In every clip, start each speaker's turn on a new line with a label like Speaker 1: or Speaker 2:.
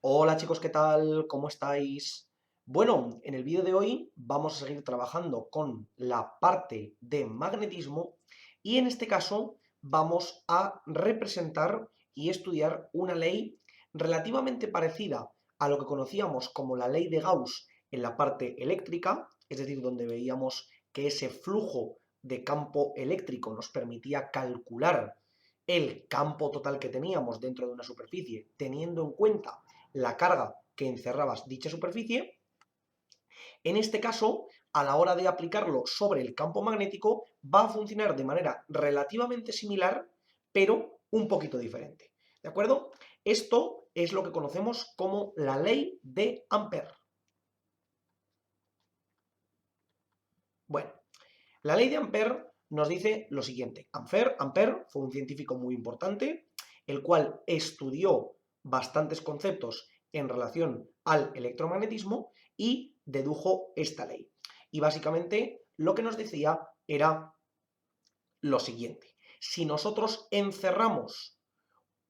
Speaker 1: Hola chicos, ¿qué tal? ¿Cómo estáis? Bueno, en el vídeo de hoy vamos a seguir trabajando con la parte de magnetismo y en este caso vamos a representar y estudiar una ley relativamente parecida a lo que conocíamos como la ley de Gauss en la parte eléctrica, es decir, donde veíamos que ese flujo de campo eléctrico nos permitía calcular el campo total que teníamos dentro de una superficie, teniendo en cuenta la carga que encerrabas dicha superficie. En este caso, a la hora de aplicarlo sobre el campo magnético, va a funcionar de manera relativamente similar, pero un poquito diferente. ¿De acuerdo? Esto es lo que conocemos como la ley de Ampère. Bueno, la ley de Ampère nos dice lo siguiente. Ampère fue un científico muy importante, el cual estudió bastantes conceptos en relación al electromagnetismo y dedujo esta ley. Y básicamente lo que nos decía era lo siguiente. Si nosotros encerramos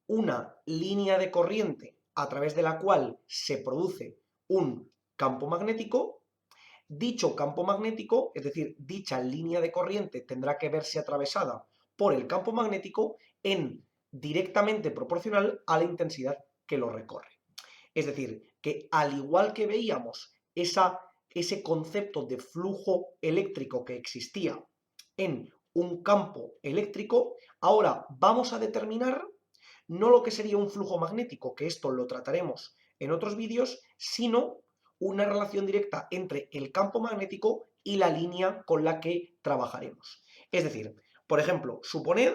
Speaker 1: una línea de corriente a través de la cual se produce un campo magnético, dicho campo magnético, es decir, dicha línea de corriente tendrá que verse atravesada por el campo magnético en directamente proporcional a la intensidad que lo recorre. Es decir, que al igual que veíamos ese concepto de flujo eléctrico que existía en un campo eléctrico, ahora vamos a determinar no lo que sería un flujo magnético, que esto lo trataremos en otros vídeos, sino una relación directa entre el campo magnético y la línea con la que trabajaremos. Es decir, por ejemplo, suponed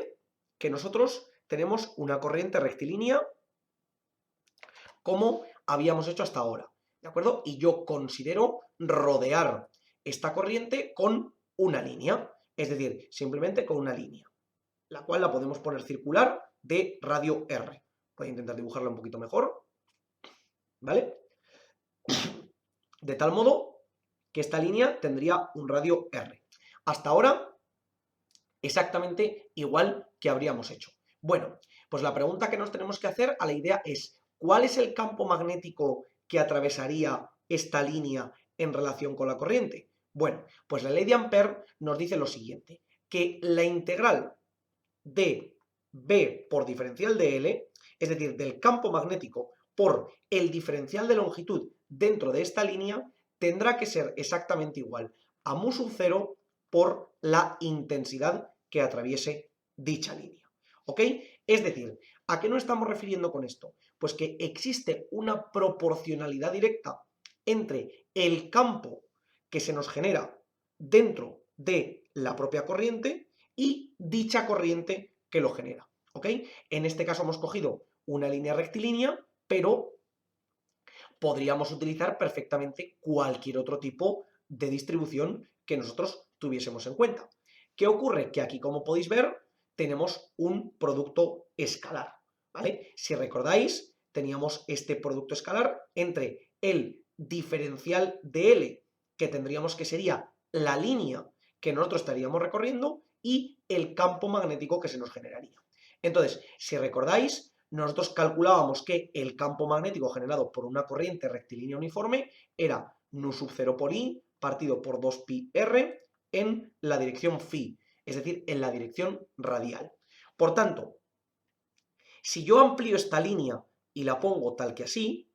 Speaker 1: que nosotros tenemos una corriente rectilínea como habíamos hecho hasta ahora, ¿de acuerdo? Y yo considero rodear esta corriente con una línea, es decir, simplemente con una línea, la cual la podemos poner circular de radio R. Voy a intentar dibujarla un poquito mejor, ¿vale? De tal modo que esta línea tendría un radio R. Hasta ahora, exactamente igual que habríamos hecho. Bueno, pues la pregunta que nos tenemos que hacer a la idea es, ¿cuál es el campo magnético que atravesaría esta línea en relación con la corriente? Bueno, pues la ley de Ampère nos dice lo siguiente, que la integral de B por diferencial de L, es decir, del campo magnético por el diferencial de longitud dentro de esta línea, tendrá que ser exactamente igual a mu sub 0 por la intensidad que atraviese dicha línea. ¿Ok? Es decir, ¿a qué nos estamos refiriendo con esto? Pues que existe una proporcionalidad directa entre el campo que se nos genera dentro de la propia corriente y dicha corriente que lo genera. ¿Ok? En este caso hemos cogido una línea rectilínea, pero podríamos utilizar perfectamente cualquier otro tipo de distribución que nosotros tuviésemos en cuenta. ¿Qué ocurre? Que aquí, como podéis ver, tenemos un producto escalar, ¿vale? Si recordáis, teníamos este producto escalar entre el diferencial de L, que tendríamos que sería la línea que nosotros estaríamos recorriendo, y el campo magnético que se nos generaría. Entonces, si recordáis, nosotros calculábamos que el campo magnético generado por una corriente rectilínea uniforme era nu sub 0 por I partido por 2pi r en la dirección phi, es decir, en la dirección radial. Por tanto, si yo amplío esta línea y la pongo tal que así,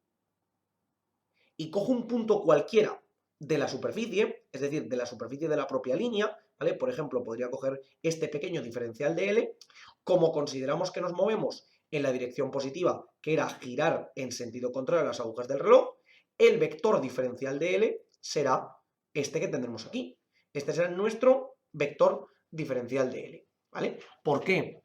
Speaker 1: y cojo un punto cualquiera de la superficie, es decir, de la superficie de la propia línea, ¿vale? Por ejemplo, podría coger este pequeño diferencial de L, como consideramos que nos movemos en la dirección positiva, que era girar en sentido contrario a las agujas del reloj, el vector diferencial de L será este que tendremos aquí. Este será nuestro vector diferencial de L, ¿vale? ¿Por qué?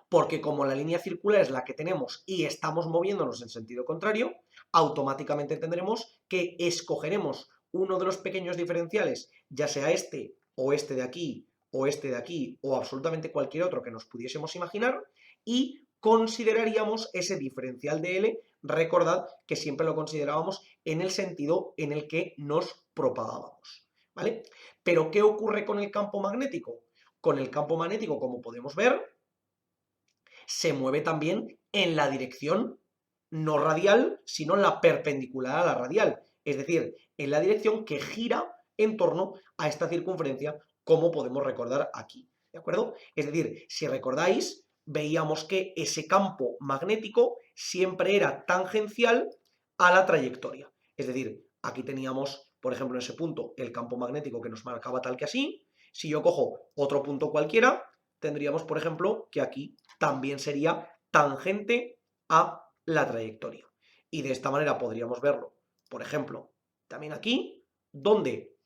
Speaker 1: Porque como la línea circular es la que tenemos y estamos moviéndonos en sentido contrario, automáticamente tendremos que escogeremos uno de los pequeños diferenciales, ya sea este o este de aquí o este de aquí o absolutamente cualquier otro que nos pudiésemos imaginar, y consideraríamos ese diferencial de L. Recordad que siempre lo considerábamos en el sentido en el que nos propagábamos, ¿vale? Pero ¿qué ocurre con el campo magnético? Con el campo magnético, como podemos ver, se mueve también en la dirección no radial, sino la perpendicular a la radial, es decir, en la dirección que gira en torno a esta circunferencia, como podemos recordar aquí, ¿de acuerdo? Es decir, si recordáis, veíamos que ese campo magnético siempre era tangencial a la trayectoria. Es decir, aquí teníamos, por ejemplo, en ese punto, el campo magnético que nos marcaba tal que así. Si yo cojo otro punto cualquiera, tendríamos, por ejemplo, que aquí también sería tangente a la trayectoria. Y de esta manera podríamos verlo, por ejemplo, también aquí, donde,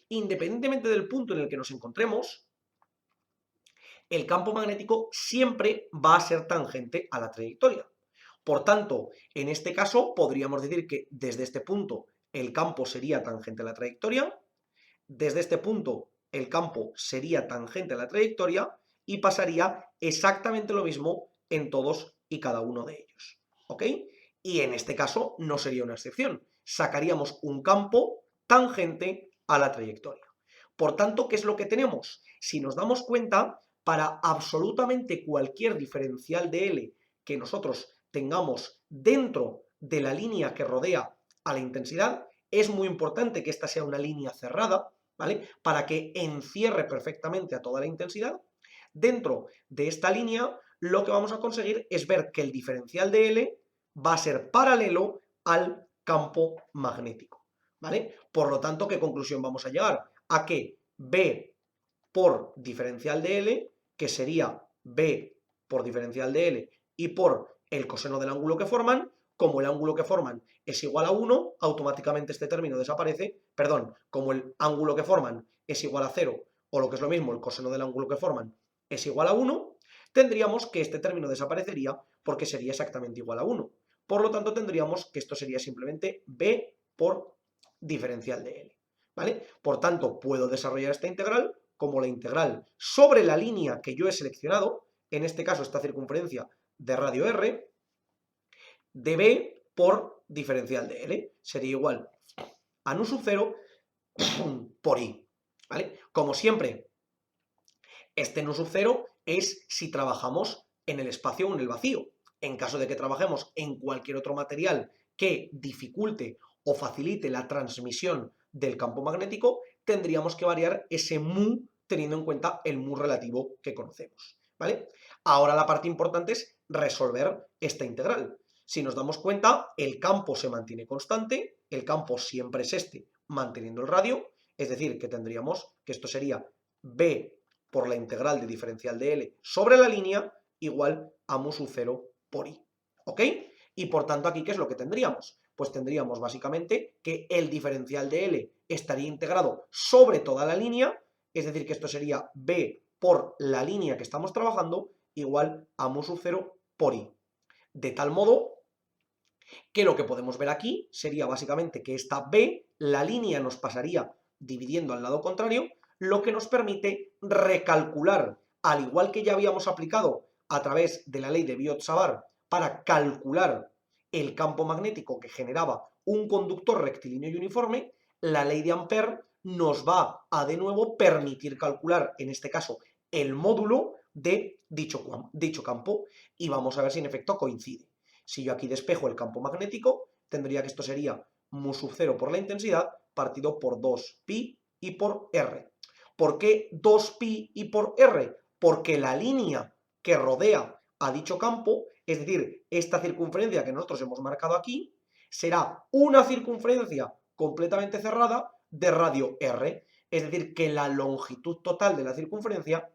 Speaker 1: independientemente del punto en el que nos encontremos, el campo magnético siempre va a ser tangente a la trayectoria. Por tanto, en este caso podríamos decir que desde este punto el campo sería tangente a la trayectoria, desde este punto el campo sería tangente a la trayectoria y pasaría exactamente lo mismo en todos y cada uno de ellos. ¿Ok? Y en este caso no sería una excepción. Sacaríamos un campo tangente a la trayectoria. Por tanto, ¿qué es lo que tenemos? Si nos damos cuenta, para absolutamente cualquier diferencial de L que nosotros tengamos dentro de la línea que rodea a la intensidad, es muy importante que esta sea una línea cerrada, ¿vale? Para que encierre perfectamente a toda la intensidad. Dentro de esta línea, lo que vamos a conseguir es ver que el diferencial de L va a ser paralelo al campo magnético, ¿vale? Por lo tanto, ¿qué conclusión vamos a llegar? A que B por diferencial de L, que sería B por diferencial de L y por el coseno del ángulo que forman, como el ángulo que forman es igual a 1, automáticamente este término desaparece, perdón, como el ángulo que forman es igual a 0, o lo que es lo mismo, el coseno del ángulo que forman es igual a 1, tendríamos que este término desaparecería porque sería exactamente igual a 1. Por lo tanto, tendríamos que esto sería simplemente B por diferencial de L, ¿vale? Por tanto, puedo desarrollar esta integral como la integral sobre la línea que yo he seleccionado, en este caso esta circunferencia de radio R, de B por diferencial de L. Sería igual a nu sub 0 por I, ¿vale? Como siempre, este nu sub 0 es si trabajamos en el espacio o en el vacío. En caso de que trabajemos en cualquier otro material que dificulte o facilite la transmisión del campo magnético, tendríamos que variar ese mu teniendo en cuenta el mu relativo que conocemos, ¿vale? Ahora la parte importante es resolver esta integral. Si nos damos cuenta, el campo se mantiene constante, el campo siempre es este, manteniendo el radio, es decir, que tendríamos que esto sería B por la integral de diferencial de L sobre la línea igual a mu sub 0 por I, ¿ok? Y por tanto aquí, ¿qué es lo que tendríamos? Pues tendríamos básicamente que el diferencial de L estaría integrado sobre toda la línea, es decir, que esto sería B por la línea que estamos trabajando igual a mu sub 0 por I. De tal modo que lo que podemos ver aquí sería básicamente que esta B, la línea nos pasaría dividiendo al lado contrario, lo que nos permite recalcular, al igual que ya habíamos aplicado a través de la ley de Biot-Savart para calcular el campo magnético que generaba un conductor rectilíneo y uniforme, la ley de Ampère nos va a de nuevo permitir calcular, en este caso, el módulo de dicho campo y vamos a ver si en efecto coincide. Si yo aquí despejo el campo magnético, tendría que esto sería mu sub 0 por la intensidad partido por 2pi y por r. ¿Por qué 2pi y por r? Porque la línea que rodea a dicho campo, es decir, esta circunferencia que nosotros hemos marcado aquí, será una circunferencia completamente cerrada de radio r. Es decir, que la longitud total de la circunferencia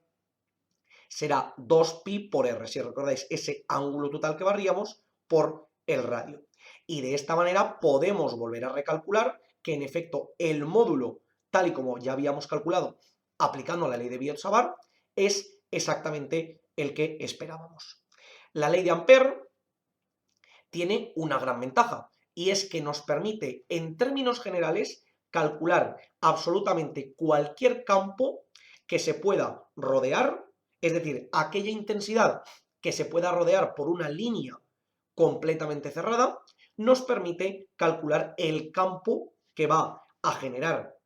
Speaker 1: será 2pi por r. Si recordáis, ese ángulo total que barríamos por el radio. Y de esta manera podemos volver a recalcular que en efecto el módulo, tal y como ya habíamos calculado aplicando la ley de Biot-Savart, es exactamente el que esperábamos. La ley de Ampère tiene una gran ventaja y es que nos permite en términos generales calcular absolutamente cualquier campo que se pueda rodear, es decir, aquella intensidad que se pueda rodear por una línea completamente cerrada, nos permite calcular el campo que va a generar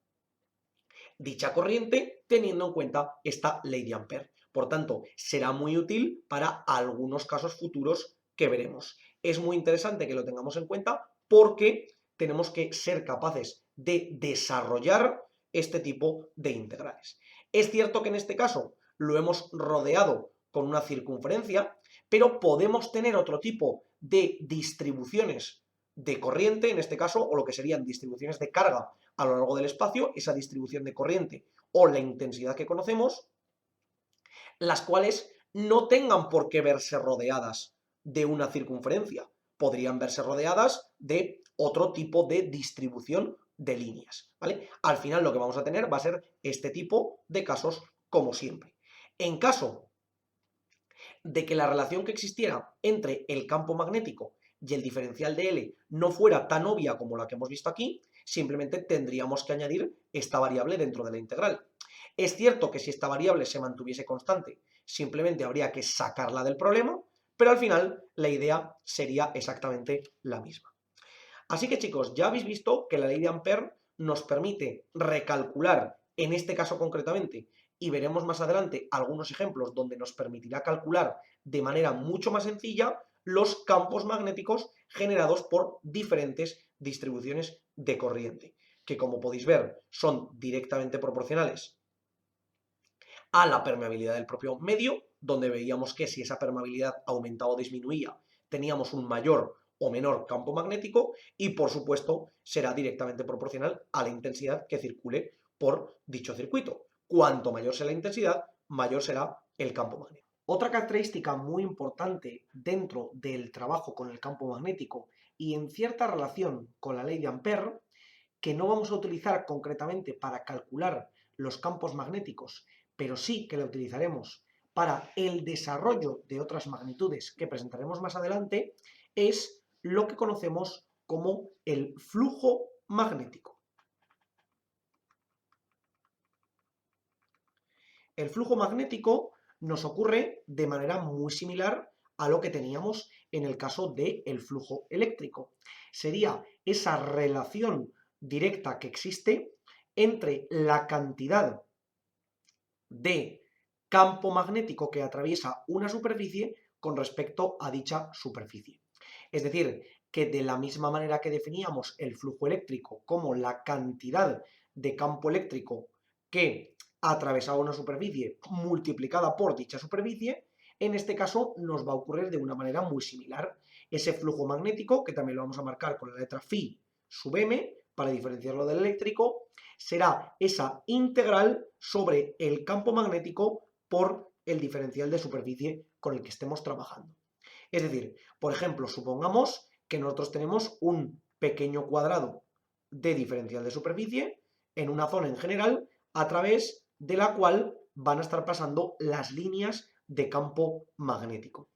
Speaker 1: dicha corriente teniendo en cuenta esta ley de Ampère. Por tanto, será muy útil para algunos casos futuros que veremos. es muy interesante que lo tengamos en cuenta porque tenemos que ser capaces de desarrollar este tipo de integrales. Es cierto que en este caso lo hemos rodeado con una circunferencia, pero podemos tener otro tipo de distribuciones de corriente, en este caso, o lo que serían distribuciones de carga a lo largo del espacio, esa distribución de corriente o la intensidad que conocemos, las cuales no tengan por qué verse rodeadas de una circunferencia, podrían verse rodeadas de otro tipo de distribución de líneas, ¿vale? Al final lo que vamos a tener va a ser este tipo de casos como siempre. En caso de que la relación que existiera entre el campo magnético y el diferencial de L no fuera tan obvia como la que hemos visto aquí, simplemente tendríamos que añadir esta variable dentro de la integral. Es cierto que si esta variable se mantuviese constante, simplemente habría que sacarla del problema, pero al final la idea sería exactamente la misma. Así que chicos, ya habéis visto que la ley de Ampère nos permite recalcular, en este caso concretamente, y veremos más adelante algunos ejemplos donde nos permitirá calcular de manera mucho más sencilla los campos magnéticos generados por diferentes distribuciones de corriente, que como podéis ver son directamente proporcionales a la permeabilidad del propio medio, donde veíamos que si esa permeabilidad aumentaba o disminuía, teníamos un mayor o menor campo magnético y, por supuesto, será directamente proporcional a la intensidad que circule por dicho circuito. Cuanto mayor sea la intensidad, mayor será el campo magnético. Otra característica muy importante dentro del trabajo con el campo magnético y en cierta relación con la ley de Ampère, que no vamos a utilizar concretamente para calcular los campos magnéticos, pero sí que la utilizaremos para el desarrollo de otras magnitudes que presentaremos más adelante, es lo que conocemos como el flujo magnético. El flujo magnético nos ocurre de manera muy similar a lo que teníamos en el caso del flujo eléctrico. Sería esa relación directa que existe entre la cantidad de campo magnético que atraviesa una superficie con respecto a dicha superficie. Es decir, que de la misma manera que definíamos el flujo eléctrico como la cantidad de campo eléctrico que atravesaba una superficie multiplicada por dicha superficie, en este caso nos va a ocurrir de una manera muy similar. Ese flujo magnético, que también lo vamos a marcar con la letra phi sub m, para diferenciarlo del eléctrico, será esa integral sobre el campo magnético por el diferencial de superficie con el que estemos trabajando. Es decir, por ejemplo, supongamos que nosotros tenemos un pequeño cuadrado de diferencial de superficie en una zona en general a través de la cual van a estar pasando las líneas de campo magnético.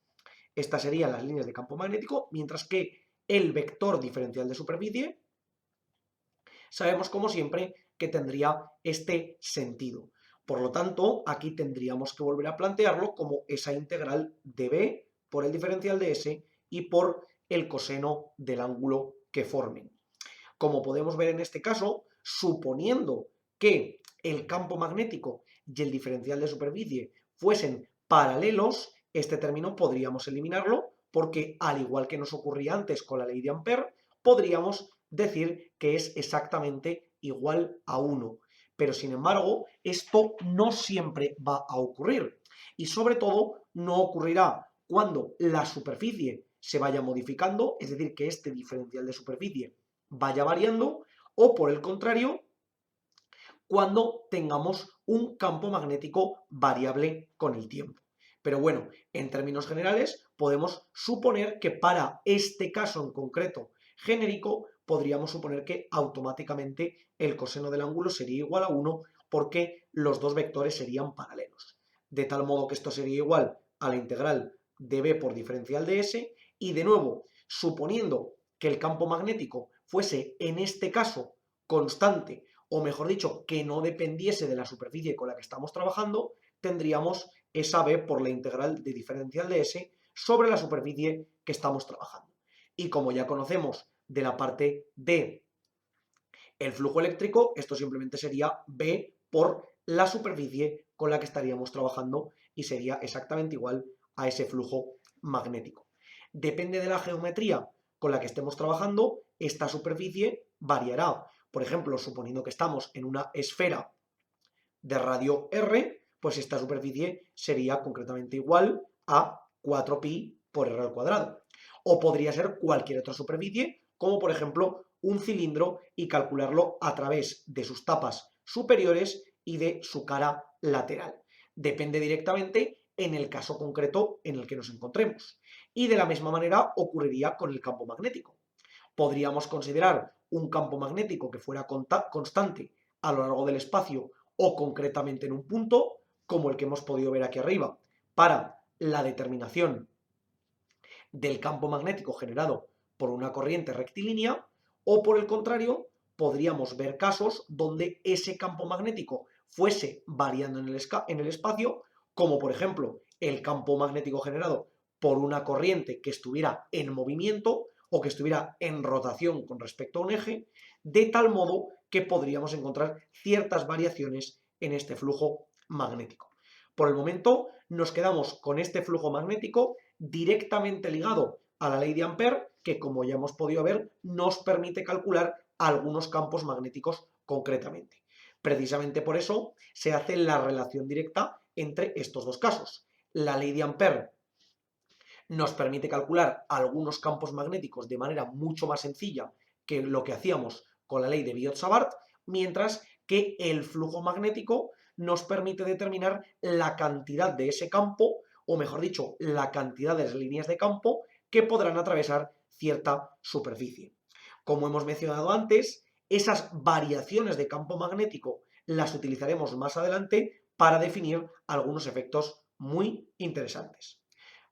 Speaker 1: Estas serían las líneas de campo magnético, mientras que el vector diferencial de superficie sabemos, como siempre, que tendría este sentido. Por lo tanto, aquí tendríamos que volver a plantearlo como esa integral de b por el diferencial de s y por el coseno del ángulo que formen. Como podemos ver en este caso, suponiendo que el campo magnético y el diferencial de superficie fuesen paralelos, este término podríamos eliminarlo porque, al igual que nos ocurría antes con la ley de Ampère, podríamos decir que es exactamente igual a 1. Pero, sin embargo, esto no siempre va a ocurrir. Y, sobre todo, no ocurrirá cuando la superficie se vaya modificando, es decir, que este diferencial de superficie vaya variando, o por el contrario, cuando tengamos un campo magnético variable con el tiempo. Pero bueno, en términos generales, podemos suponer que para este caso en concreto genérico, podríamos suponer que automáticamente el coseno del ángulo sería igual a 1 porque los dos vectores serían paralelos. De tal modo que esto sería igual a la integral de b por diferencial de s, y de nuevo, suponiendo que el campo magnético fuese en este caso constante, o mejor dicho, que no dependiese de la superficie con la que estamos trabajando, tendríamos esa b por la integral de diferencial de s sobre la superficie que estamos trabajando. Y como ya conocemos de la parte de el flujo eléctrico, esto simplemente sería b por la superficie con la que estaríamos trabajando y sería exactamente igual a ese flujo magnético. Depende de la geometría con la que estemos trabajando, esta superficie variará. Por ejemplo, suponiendo que estamos en una esfera de radio R, pues esta superficie sería concretamente igual a 4pi por r al cuadrado. O podría ser cualquier otra superficie, como por ejemplo un cilindro, y calcularlo a través de sus tapas superiores y de su cara lateral. Depende directamente en el caso concreto en el que nos encontremos. Y de la misma manera ocurriría con el campo magnético. Podríamos considerar un campo magnético que fuera constante a lo largo del espacio o concretamente en un punto, como el que hemos podido ver aquí arriba, para la determinación del campo magnético generado por una corriente rectilínea, o por el contrario, podríamos ver casos donde ese campo magnético fuese variando en el espacio, como por ejemplo el campo magnético generado por una corriente que estuviera en movimiento o que estuviera en rotación con respecto a un eje, de tal modo que podríamos encontrar ciertas variaciones en este flujo magnético. Por el momento nos quedamos con este flujo magnético directamente ligado a la ley de Ampère, que como ya hemos podido ver, nos permite calcular algunos campos magnéticos concretamente. Precisamente por eso se hace la relación directa entre estos dos casos. La ley de Ampère nos permite calcular algunos campos magnéticos de manera mucho más sencilla que lo que hacíamos con la ley de Biot-Savart, mientras que el flujo magnético nos permite determinar la cantidad de ese campo, o mejor dicho, la cantidad de las líneas de campo que podrán atravesar cierta superficie. Como hemos mencionado antes, esas variaciones de campo magnético las utilizaremos más adelante para definir algunos efectos muy interesantes.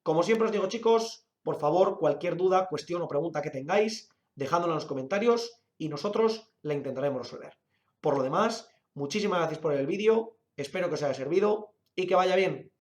Speaker 1: Como siempre os digo, chicos, por favor, cualquier duda, cuestión o pregunta que tengáis, dejádmela en los comentarios y nosotros la intentaremos resolver. Por lo demás, muchísimas gracias por el vídeo, espero que os haya servido y que vaya bien.